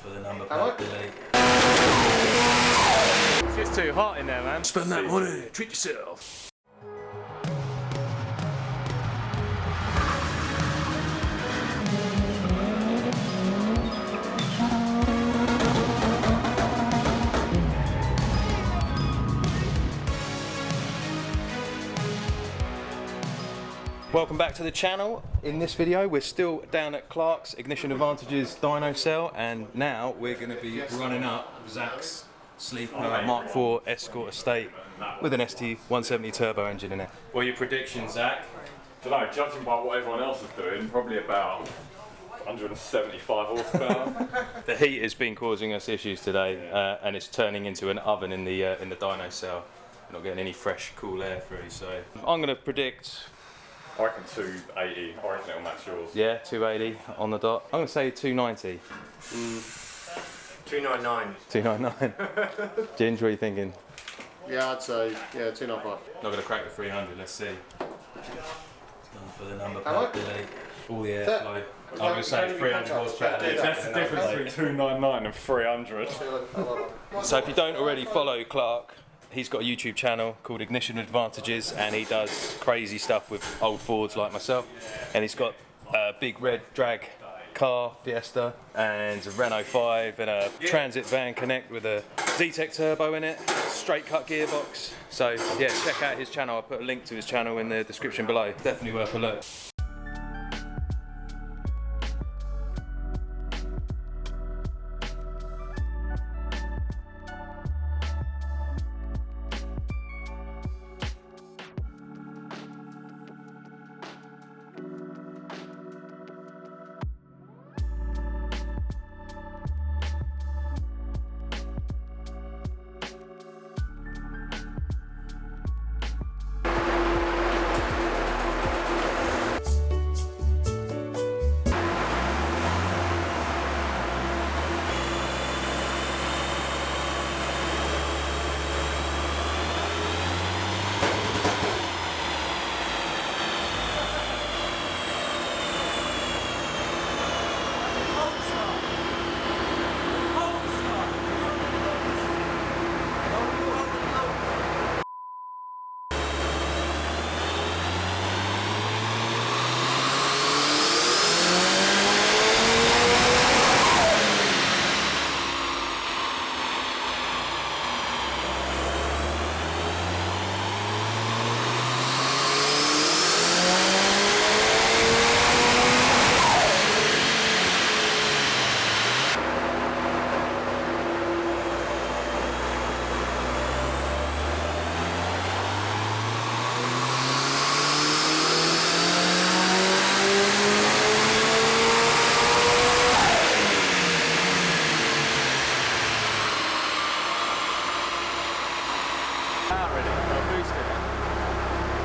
For the number plate delete. It's just too hot in there, man. Spend that money, treat yourself. Welcome back to the channel. In this video we're still down at Clark's Ignition Advantages dyno cell, and now we're going to be running up Zach's sleek Mark IV ESCORT estate with an ST170 turbo engine in it. What are your predictions, Zach? I don't know, judging by what everyone else is doing, probably about 175 horsepower. The heat has been causing us issues today, and it's turning into an oven in the dyno cell. We're not getting any fresh cool air through, so I'm going to predict, I reckon 280, I reckon it'll match yours. yeah, 280 on the dot. I'm going to say 290. 299. 299. Ginge, what are you thinking? Yeah, I'd say, yeah, 295. Not going to crack the 300, let's see. Gone for the number plate delete. All the airflow. I'm going to say 300 horsepower. That's the difference between 299 and 300. So if you don't already follow Clark, he's got a YouTube channel called Ignition Advantages, and he does crazy stuff with old Fords like myself. And he's got a big red drag car, Fiesta, and a Renault 5 and a Transit Van Connect with a Z-Tech turbo in it, straight cut gearbox. So yeah, check out his channel. I'll put a link to his channel in the description below. Definitely worth a look.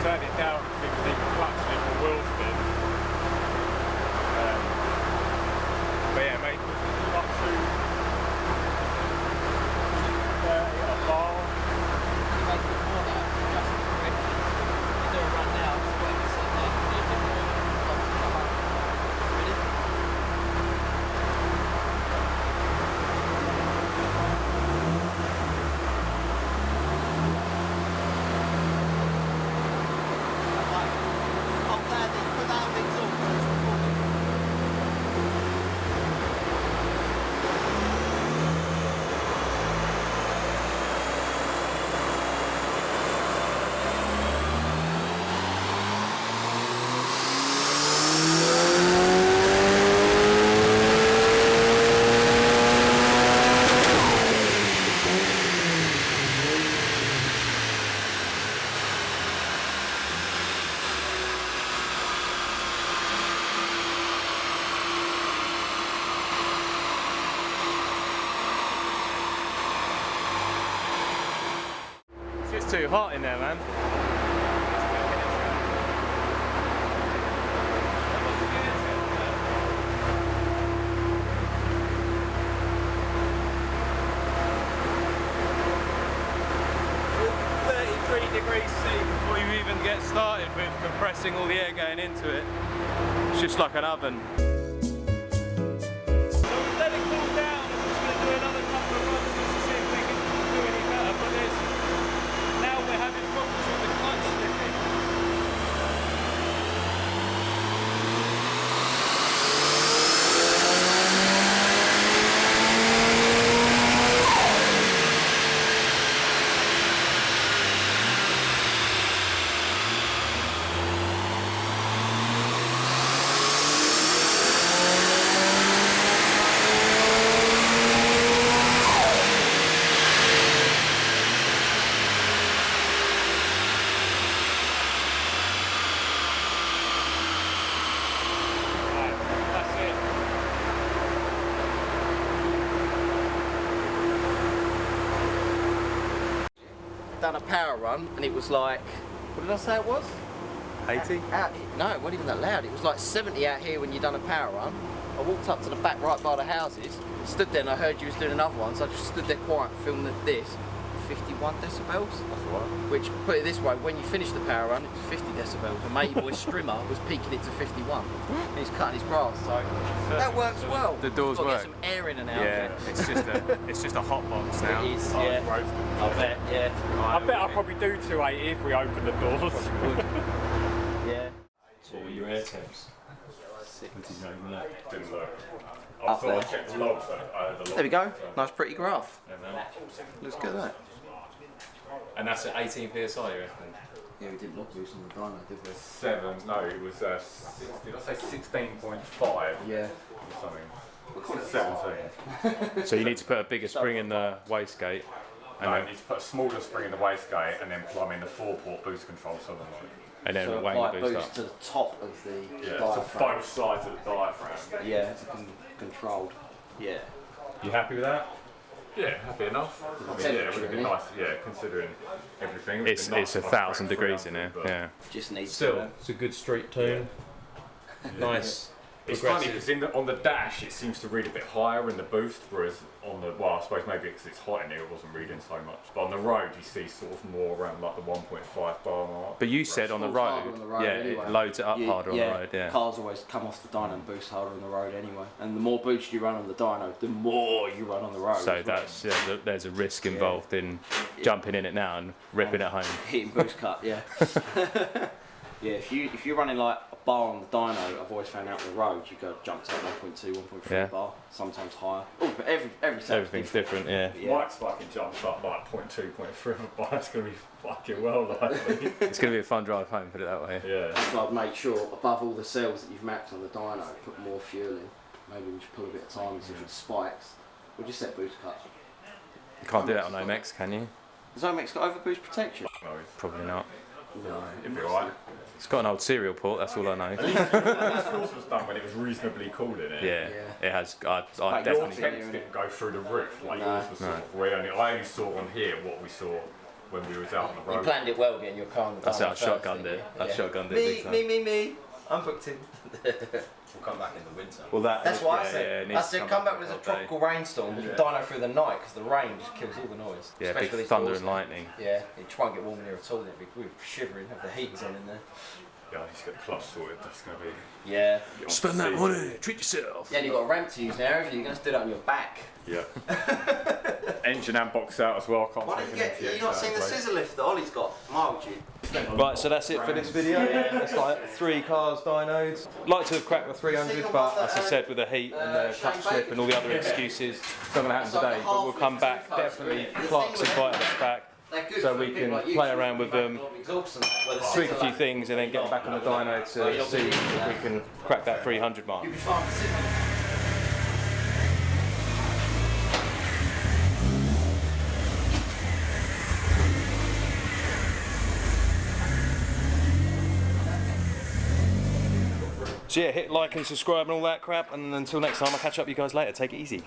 Turn it down so you can see the clutch and the wheel spin. But yeah, mate, up to 30 a bar. You make it more now, just corrections. You do a run now, it's what you said there. You need to do it. Come up. Ready? I'm glad that you put that on the exhaust. It's too hot in there, man. Degrees C before you even get started with compressing all the air going into it. It's just like an oven. So let it cool down and done a power run, and it was like, what did I say it was? 80? No, it wasn't even that loud. It was like 70 out here when you done a power run. I walked up to the back right by the houses, stood there, and I heard you was doing another one, so I just stood there quiet and filmed this. 51 decibels. That's right. Which, put it this way, when you finish the power run, it was 50 decibels. And matey boy Strimmer was peaking it to 51. And he's cutting his grass, so that works well. The doors Got to work. get some air in and out. Yeah, of it. It's just a hot box now. It is, yeah. I bet, yeah. I bet I'll probably do 280 if we open the doors. Yeah. So your air temps. Didn't look. I Up thought I there. checked the logs, but I had the logs. There we go. Nice pretty graph. Yeah, man. Looks good, that. And that's at 18 psi, you reckon? Yeah, we didn't look loose on the dyno, did we? 7, no, it was, did I say 16.5? Yeah. Or something. 17. So you need to put a bigger spring in the wastegate. No, I need to put a smaller spring in the wastegate and then plumb in the 4-port boost control solenoid. And then So weighing like the boost boost up. to the top of the Yeah, diaphragm. so both sides of the diaphragm. Yeah, controlled. Yeah. You happy with that? Yeah, happy enough. I mean, yeah, it would have been nice, yeah, considering everything. It would have It's been nice it's if I 1,000 cracked degrees in 300, here. but- Yeah. Just needs Still, to. it's a good street tune. Nice. It's funny because on the dash it seems to read a bit higher in the boost, whereas on the, well, I suppose maybe because it's hot in here it wasn't reading so much. But on the road you see sort of more around like the 1.5 bar mark. But you said on the Falls harder road, on the road yeah, anyway. it loads it up You- harder on the road. Yeah. Cars always come off the dyno and boost harder on the road anyway. And the more boost you run on the dyno, the more you run on the road. So as well. that's there's a risk involved in jumping in it now and ripping it home. Hitting boost cut, yeah. Yeah, if you're running like a bar on the dyno, I've always found out on the road you go jump to 1.2, 1.3 Yeah. bar, sometimes higher. Oh, but every setup's Everything's different. Yeah. Yeah. Mike's fucking jumps up like 0.2, 0.3 of a bar. That's going to be fucking well likely. It's gonna be a fun drive home. Put it that way. Yeah. So I'd make sure above all the cells that you've mapped on the dyno, put more fuel in. Maybe we should pull a bit of time and see if it spikes. We'll just set boost cut. You can't do that on OMX, can you? Has OMX got overboost protection? No, Probably not. it'd be alright. It's got an old serial port. That's all I know. This course was done when it was reasonably cool in it. Yeah, it has. I Like Your definitely. temps didn't go through the roof like No. yours was sort of. I only saw on here what we saw when we was out on the You road. planned it well getting your car on the That's it. I dyno first, shotgunned didn't it. you? I shotgunned it. Me, big time. me. I'm booked in. We'll come back in the winter. Well, That's what I yeah, said. it I needs to said come back with a hot day. tropical rainstorm. You dyno through the night because the rain just kills all the noise. Yeah, Especially big these thunder doors and now. lightning. Yeah, it won't get warm in here at all. Then we're shivering. Have the heaters on in there. Yeah, I need to get the clutch sorted. That's going to be. Yeah. Spend that money. Treat yourself. Yeah, and you've got a ramp to use now, haven't you? You're going to do that on your back. Yeah. Engine and box out as well. Can't Why take don't you an get? MTX You not out seen of the place. scissor lift that Ollie's got? Mild you. Right, so that's it for this video. It's like 3 cars dynoed. Like to have cracked the 300, but as I said, with the heat and the touch slip and all the other excuses, it's not going to happen today. But we'll come back. Definitely, Clark's invited us back, so we can play around with them, tweak a few things, and then get back on the dyno to see if we can crack that 300 mark. So yeah, hit like and subscribe and all that crap, and until next time, I'll catch up with you guys later. Take it easy.